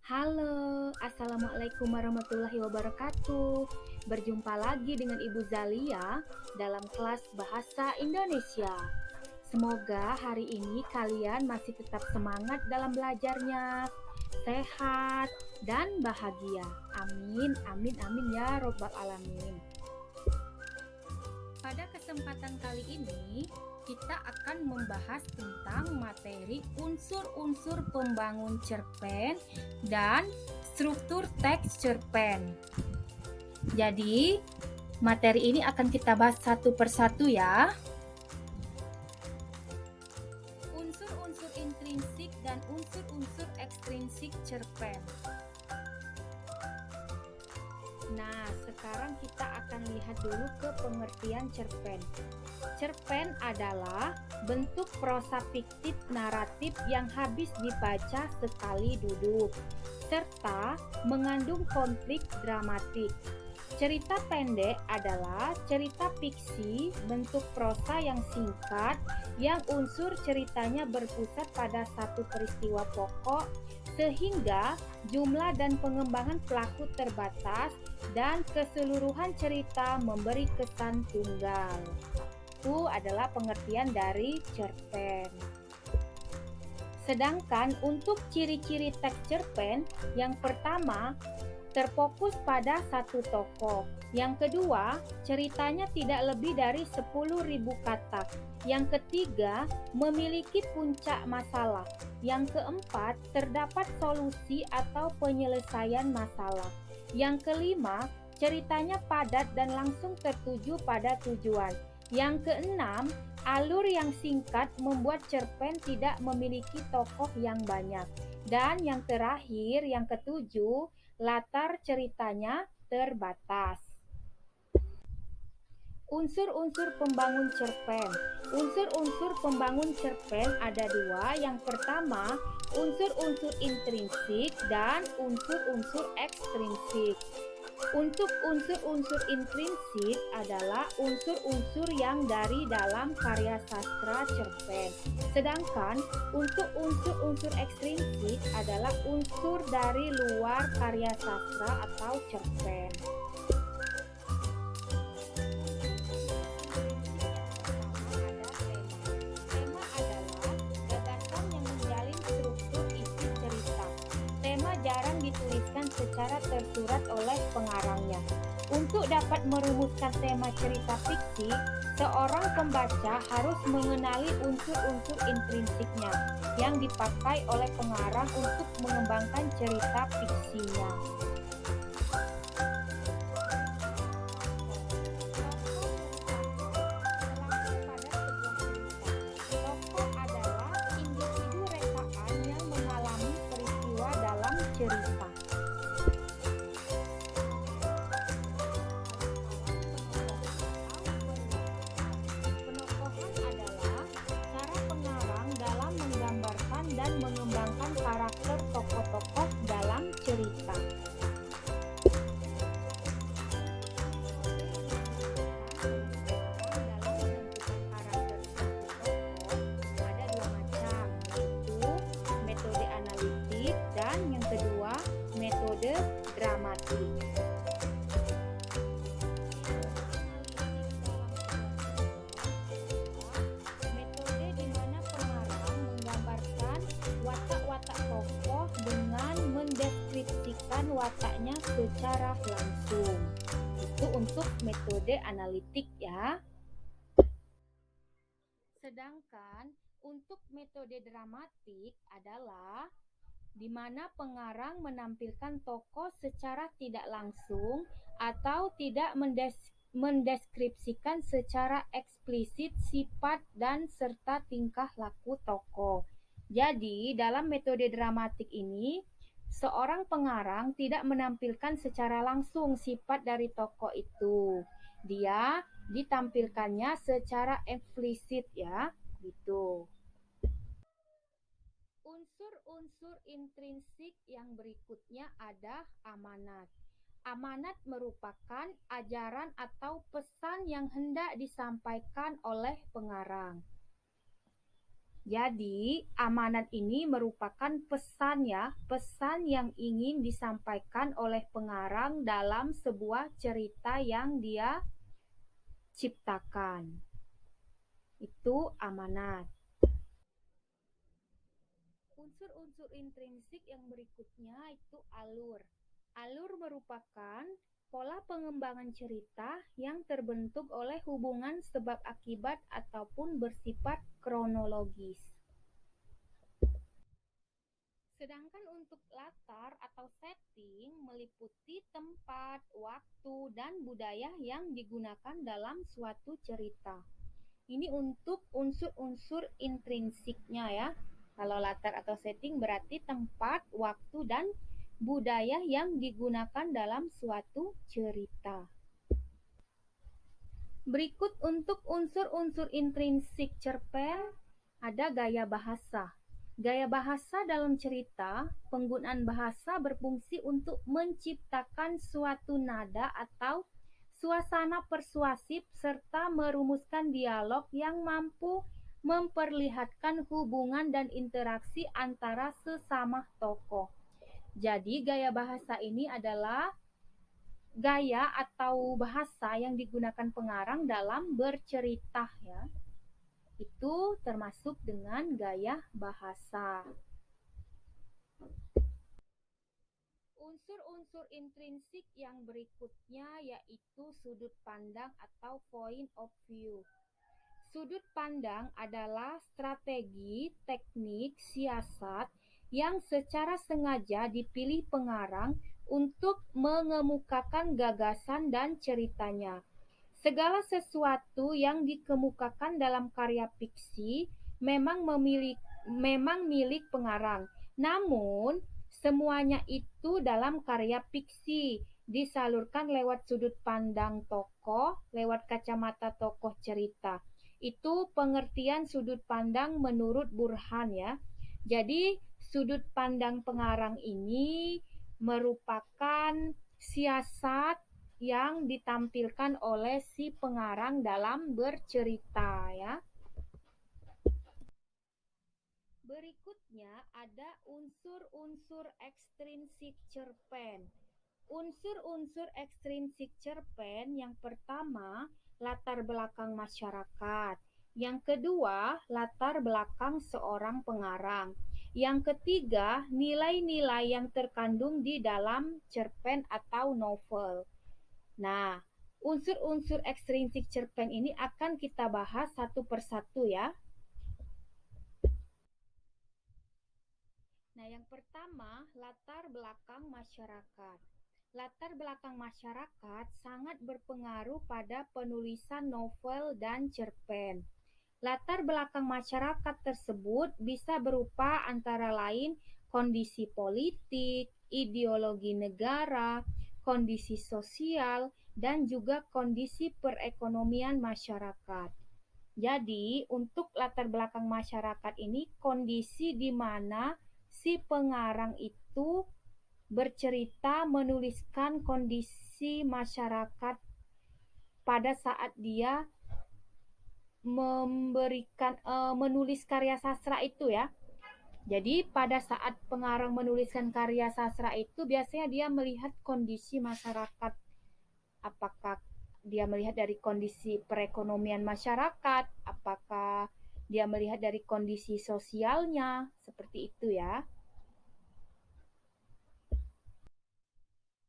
Halo, Assalamualaikum warahmatullahi wabarakatuh. Berjumpa lagi dengan Ibu Zalia dalam kelas Bahasa Indonesia. Semoga hari ini kalian masih tetap semangat dalam belajarnya, sehat, dan bahagia. Amin, amin, amin ya Robbal Alamin. Pada kesempatan kali ini, kita akan membahas tentang materi unsur-unsur pembangun cerpen dan struktur teks cerpen. Jadi, materi ini akan kita bahas satu persatu ya. Unsur-unsur intrinsik dan unsur-unsur ekstrinsik cerpen. Nah, sekarang kita akan lihat dulu ke pengertian cerpen. Cerpen adalah bentuk prosa fiktif naratif yang habis dibaca sekali duduk, serta mengandung konflik dramatik. Cerita pendek adalah cerita fiksi bentuk prosa yang singkat, yang unsur ceritanya berpusat pada satu peristiwa pokok, sehingga jumlah dan pengembangan pelaku terbatas dan keseluruhan cerita memberi kesan tunggal. Itu adalah pengertian dari cerpen. Sedangkan untuk ciri-ciri teks cerpen, yang pertama, terfokus pada satu tokoh. Yang kedua, ceritanya tidak lebih dari 10.000 kata. Yang ketiga, memiliki puncak masalah. Yang keempat, terdapat solusi atau penyelesaian masalah. Yang kelima, ceritanya padat dan langsung tertuju pada tujuan. Yang keenam, alur yang singkat membuat cerpen tidak memiliki tokoh yang banyak. Dan yang terakhir, yang ketujuh, latar ceritanya terbatas. Unsur-unsur pembangun cerpen. Unsur-unsur pembangun cerpen ada dua. Yang pertama, unsur-unsur intrinsik dan unsur-unsur ekstrinsik. Untuk unsur-unsur intrinsik adalah unsur-unsur yang dari dalam karya sastra cerpen. Sedangkan untuk unsur-unsur ekstrinsik adalah unsur dari luar karya sastra atau cerpen. Tema adalah gagasan yang menjalin struktur isi cerita. Tema jarang dituliskan secara tersurat oleh pengarangnya. Untuk dapat merumuskan tema cerita fiksi, seorang pembaca harus mengenali unsur-unsur intrinsiknya yang dipakai oleh pengarang untuk mengembangkan cerita fiksinya. Tokoh adalah individu rekaan yang mengalami peristiwa dalam cerita. Penokohan adalah cara pengarang dalam menggambarkan dan mengembangkan karakter tokoh-tokoh dalam cerita. Ada dua macam, yaitu metode analitik dan yang kedua metode dramatik. Metode di mana pengarang menggambarkan watak-watak tokoh dengan mendeskripsikan wataknya secara langsung. Itu untuk metode analitik ya. Sedangkan untuk metode dramatik adalah di mana pengarang menampilkan tokoh secara tidak langsung atau tidak mendeskripsikan secara eksplisit sifat dan serta tingkah laku tokoh. Jadi, dalam metode dramatik ini, seorang pengarang tidak menampilkan secara langsung sifat dari tokoh itu. Dia ditampilkannya secara eksplisit ya, gitu. Unsur-unsur intrinsik yang berikutnya ada amanat. Amanat merupakan ajaran atau pesan yang hendak disampaikan oleh pengarang. Jadi, amanat ini merupakan pesan ya, pesan yang ingin disampaikan oleh pengarang dalam sebuah cerita yang dia ciptakan. Itu amanat. Unsur-unsur intrinsik yang berikutnya itu alur. Alur merupakan pola pengembangan cerita yang terbentuk oleh hubungan sebab akibat ataupun bersifat kronologis. Sedangkan untuk latar atau setting meliputi tempat, waktu, dan budaya yang digunakan dalam suatu cerita. Ini untuk unsur-unsur intrinsiknya ya. Kalau latar atau setting berarti tempat, waktu, dan budaya yang digunakan dalam suatu cerita. Berikut untuk unsur-unsur intrinsik cerpen ada gaya bahasa. Gaya bahasa dalam cerita, penggunaan bahasa berfungsi untuk menciptakan suatu nada atau suasana persuasif serta merumuskan dialog yang mampu memperlihatkan hubungan dan interaksi antara sesama tokoh. Jadi, gaya bahasa ini adalah gaya atau bahasa yang digunakan pengarang dalam bercerita ya. Itu termasuk dengan gaya bahasa. Unsur-unsur intrinsik yang berikutnya yaitu sudut pandang atau point of view. Sudut pandang adalah strategi, teknik, siasat yang secara sengaja dipilih pengarang untuk mengemukakan gagasan dan ceritanya. Segala sesuatu yang dikemukakan dalam karya fiksi memang milik pengarang. Namun, semuanya itu dalam karya fiksi disalurkan lewat sudut pandang tokoh, lewat kacamata tokoh cerita. Itu pengertian sudut pandang menurut Burhan ya. Jadi, sudut pandang pengarang ini merupakan siasat yang ditampilkan oleh si pengarang dalam bercerita ya. Berikutnya ada unsur-unsur ekstrinsik cerpen. Unsur-unsur ekstrinsik cerpen yang pertama latar belakang masyarakat, yang kedua latar belakang seorang pengarang, yang ketiga nilai-nilai yang terkandung di dalam cerpen atau novel. Nah, unsur-unsur ekstrinsik cerpen ini akan kita bahas satu persatu ya. Nah, yang pertama, latar belakang masyarakat. Latar belakang masyarakat sangat berpengaruh pada penulisan novel dan cerpen. Latar belakang masyarakat tersebut bisa berupa antara lain kondisi politik, ideologi negara, kondisi sosial, dan juga kondisi perekonomian masyarakat. Jadi, untuk latar belakang masyarakat ini kondisi di mana si pengarang itu bercerita menuliskan kondisi masyarakat pada saat dia menulis karya sastra itu ya. Jadi pada saat pengarang menuliskan karya sastra itu biasanya dia melihat kondisi masyarakat. Apakah dia melihat dari kondisi perekonomian masyarakat, apakah dia melihat dari kondisi sosialnya, seperti itu ya.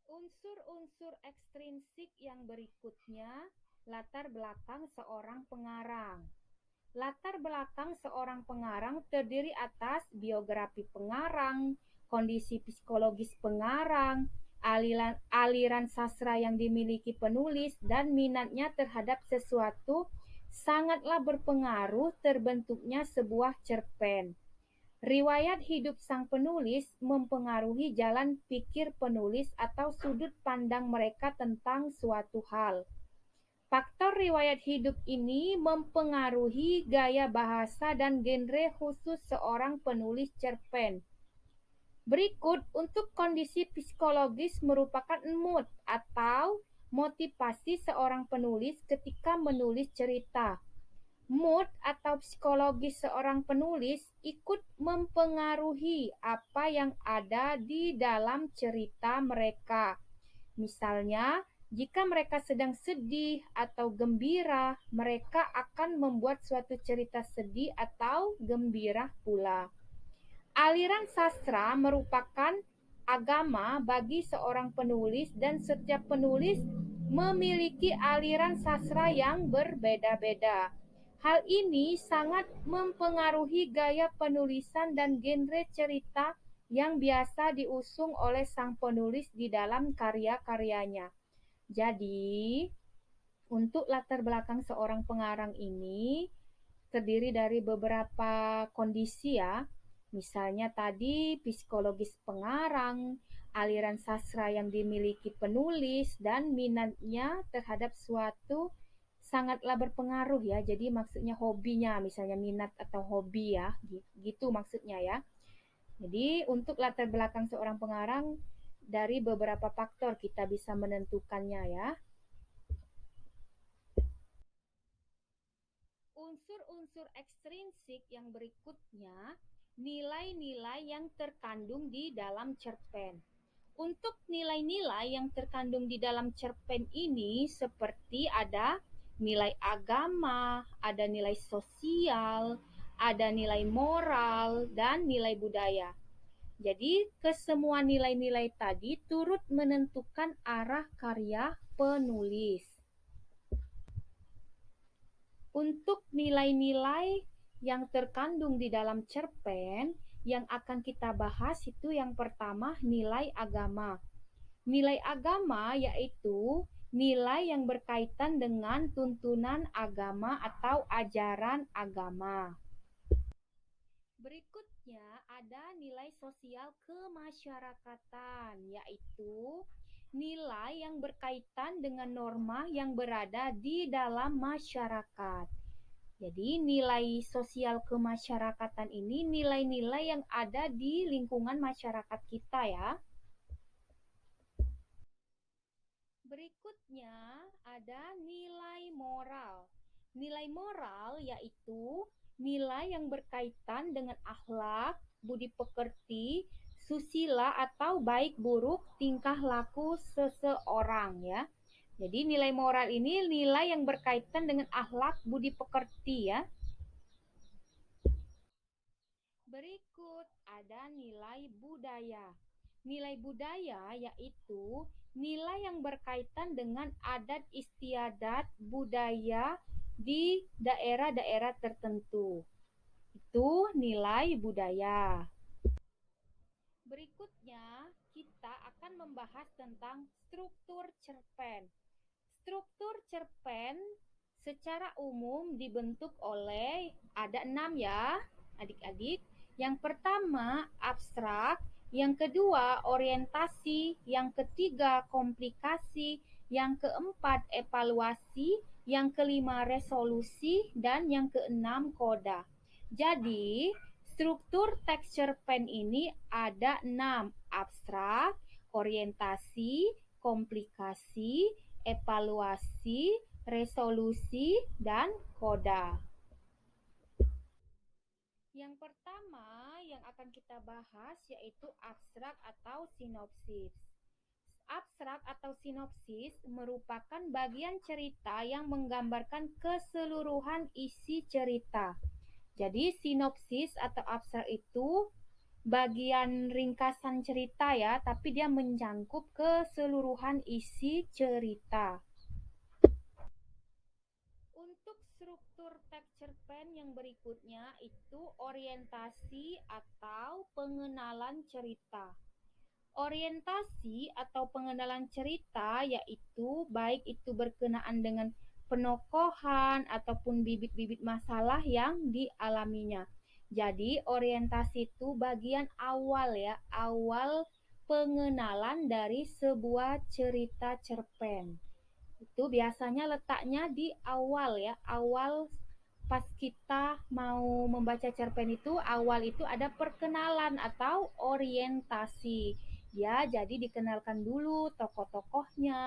Unsur-unsur ekstrinsik yang berikutnya, latar belakang seorang pengarang. Latar belakang seorang pengarang terdiri atas biografi pengarang, kondisi psikologis pengarang, aliran sastra yang dimiliki penulis, dan minatnya terhadap sesuatu sangatlah berpengaruh terbentuknya sebuah cerpen. Riwayat hidup sang penulis mempengaruhi jalan pikir penulis atau sudut pandang mereka tentang suatu hal. Faktor riwayat hidup ini mempengaruhi gaya bahasa dan genre khusus seorang penulis cerpen. Berikut untuk kondisi psikologis merupakan mood atau motivasi seorang penulis ketika menulis cerita. Mood atau psikologis seorang penulis ikut mempengaruhi apa yang ada di dalam cerita mereka. Misalnya, jika mereka sedang sedih atau gembira, mereka akan membuat suatu cerita sedih atau gembira pula. Aliran sastra merupakan agama bagi seorang penulis dan setiap penulis memiliki aliran sastra yang berbeda-beda. Hal ini sangat mempengaruhi gaya penulisan dan genre cerita yang biasa diusung oleh sang penulis di dalam karya-karyanya. Jadi, untuk latar belakang seorang pengarang ini terdiri dari beberapa kondisi ya. Misalnya tadi psikologis pengarang, aliran sastra yang dimiliki penulis, dan minatnya terhadap suatu sangatlah berpengaruh ya. Jadi maksudnya hobinya, misalnya minat atau hobi ya, gitu maksudnya ya. Jadi untuk latar belakang seorang pengarang dari beberapa faktor kita bisa menentukannya ya. Unsur-unsur ekstrinsik yang berikutnya nilai-nilai yang terkandung di dalam cerpen. Untuk nilai-nilai yang terkandung di dalam cerpen ini seperti ada nilai agama, ada nilai sosial, ada nilai moral, dan nilai budaya. Jadi, kesemua nilai-nilai tadi turut menentukan arah karya penulis. Untuk nilai-nilai yang terkandung di dalam cerpen yang akan kita bahas itu yang pertama nilai agama. Nilai agama yaitu nilai yang berkaitan dengan tuntunan agama atau ajaran agama. Berikutnya ada nilai sosial kemasyarakatan, yaitu nilai yang berkaitan dengan norma yang berada di dalam masyarakat. Jadi nilai sosial kemasyarakatan ini nilai-nilai yang ada di lingkungan masyarakat kita ya. Berikutnya ada nilai moral. Nilai moral yaitu nilai yang berkaitan dengan akhlak, budi pekerti, susila atau baik buruk tingkah laku seseorang ya. Jadi nilai moral ini nilai yang berkaitan dengan akhlak, budi pekerti ya. Berikut ada nilai budaya. Nilai budaya yaitu nilai yang berkaitan dengan adat istiadat budaya di daerah-daerah tertentu. Itu nilai budaya. Berikutnya, kita akan membahas tentang struktur cerpen. Struktur cerpen secara umum dibentuk oleh ada 6 ya, adik-adik. Yang pertama abstrak, yang kedua orientasi, yang ketiga komplikasi, yang keempat evaluasi, yang kelima resolusi, dan yang keenam koda. Jadi, struktur teks cerpen ini ada 6, abstrak, orientasi, komplikasi, evaluasi, resolusi, dan koda. Yang pertama yang akan kita bahas yaitu abstrak atau sinopsis. Abstrak atau sinopsis merupakan bagian cerita yang menggambarkan keseluruhan isi cerita. Jadi sinopsis atau abstrak itu bagian ringkasan cerita ya, tapi dia mencangkup keseluruhan isi cerita. Untuk struktur teks cerpen yang berikutnya itu orientasi atau pengenalan cerita. Orientasi atau pengenalan cerita yaitu baik itu berkenaan dengan penokohan ataupun bibit-bibit masalah yang dialaminya. Jadi orientasi itu bagian awal ya, awal pengenalan dari sebuah cerita cerpen. Itu biasanya letaknya di awal ya, awal pas kita mau membaca cerpen itu awal itu ada perkenalan atau orientasi ya, jadi dikenalkan dulu tokoh-tokohnya,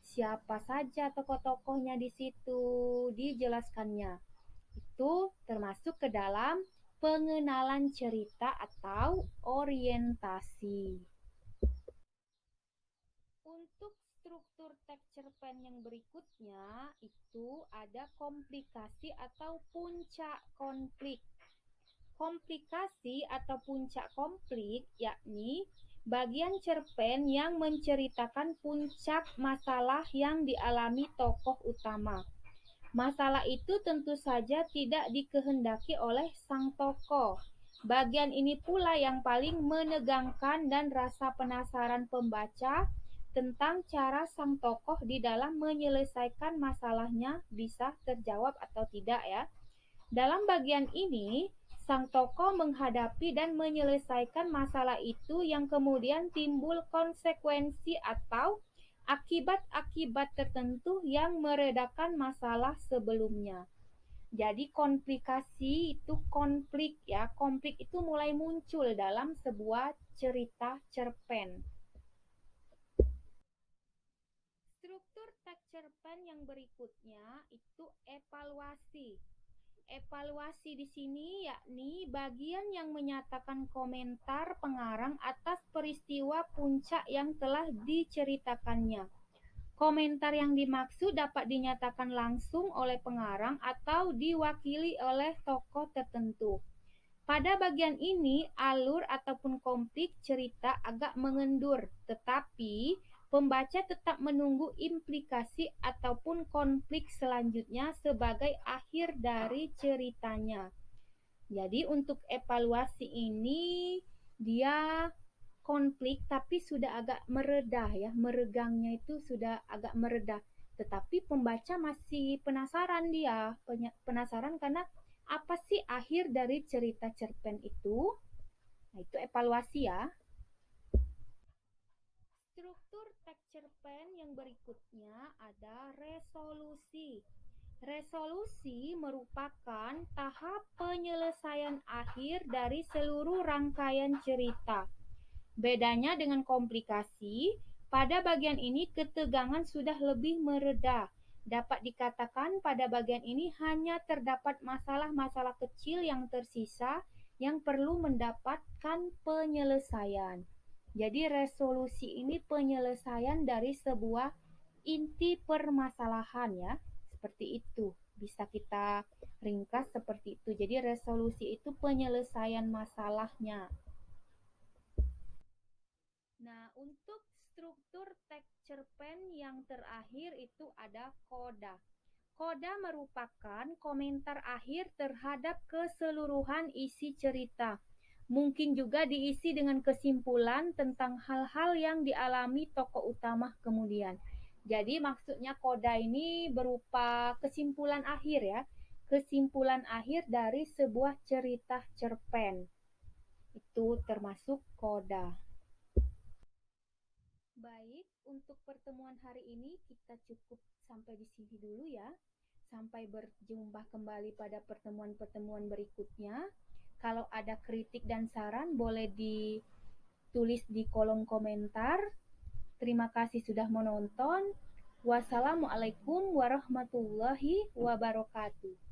siapa saja tokoh-tokohnya di situ dijelaskannya. Itu termasuk ke dalam pengenalan cerita atau orientasi. Untuk struktur teks cerpen yang berikutnya itu ada komplikasi atau puncak konflik. Komplikasi atau puncak konflik yakni bagian cerpen yang menceritakan puncak masalah yang dialami tokoh utama. Masalah itu tentu saja tidak dikehendaki oleh sang tokoh. Bagian ini pula yang paling menegangkan dan rasa penasaran pembaca tentang cara sang tokoh di dalam menyelesaikan masalahnya bisa terjawab atau tidak ya. Dalam bagian ini, sang tokoh menghadapi dan menyelesaikan masalah itu yang kemudian timbul konsekuensi atau akibat-akibat tertentu yang meredakan masalah sebelumnya. Jadi komplikasi itu konflik ya. Konflik itu mulai muncul dalam sebuah cerita cerpen. Struktur teks cerpen yang berikutnya itu evaluasi. Evaluasi di sini yakni bagian yang menyatakan komentar pengarang atas peristiwa puncak yang telah diceritakannya. Komentar yang dimaksud dapat dinyatakan langsung oleh pengarang atau diwakili oleh tokoh tertentu. Pada bagian ini, alur ataupun konflik cerita agak mengendur, tetapi pembaca tetap menunggu implikasi ataupun konflik selanjutnya sebagai akhir dari ceritanya. Jadi untuk evaluasi ini dia konflik tapi sudah agak meredah ya, meregangnya itu sudah agak meredah. Tetapi pembaca masih penasaran penasaran karena apa sih akhir dari cerita cerpen itu? Nah, itu evaluasi ya. Struktur teks cerpen yang berikutnya ada resolusi. Resolusi merupakan tahap penyelesaian akhir dari seluruh rangkaian cerita. Bedanya dengan komplikasi, pada bagian ini ketegangan sudah lebih mereda. Dapat dikatakan pada bagian ini hanya terdapat masalah-masalah kecil yang tersisa yang perlu mendapatkan penyelesaian. Jadi resolusi ini penyelesaian dari sebuah inti permasalahan ya. Seperti itu. Bisa kita ringkas seperti itu. Jadi resolusi itu penyelesaian masalahnya. Nah, untuk struktur teks cerpen yang terakhir itu ada koda. Koda merupakan komentar akhir terhadap keseluruhan isi cerita. Mungkin juga diisi dengan kesimpulan tentang hal-hal yang dialami tokoh utama kemudian. Jadi maksudnya koda ini berupa kesimpulan akhir ya. Kesimpulan akhir dari sebuah cerita cerpen. Itu termasuk koda. Baik, untuk pertemuan hari ini kita cukup sampai di sini dulu ya. Sampai berjumpa kembali pada pertemuan-pertemuan berikutnya. Kalau ada kritik dan saran boleh ditulis di kolom komentar. Terima kasih sudah menonton. Wassalamualaikum warahmatullahi wabarakatuh.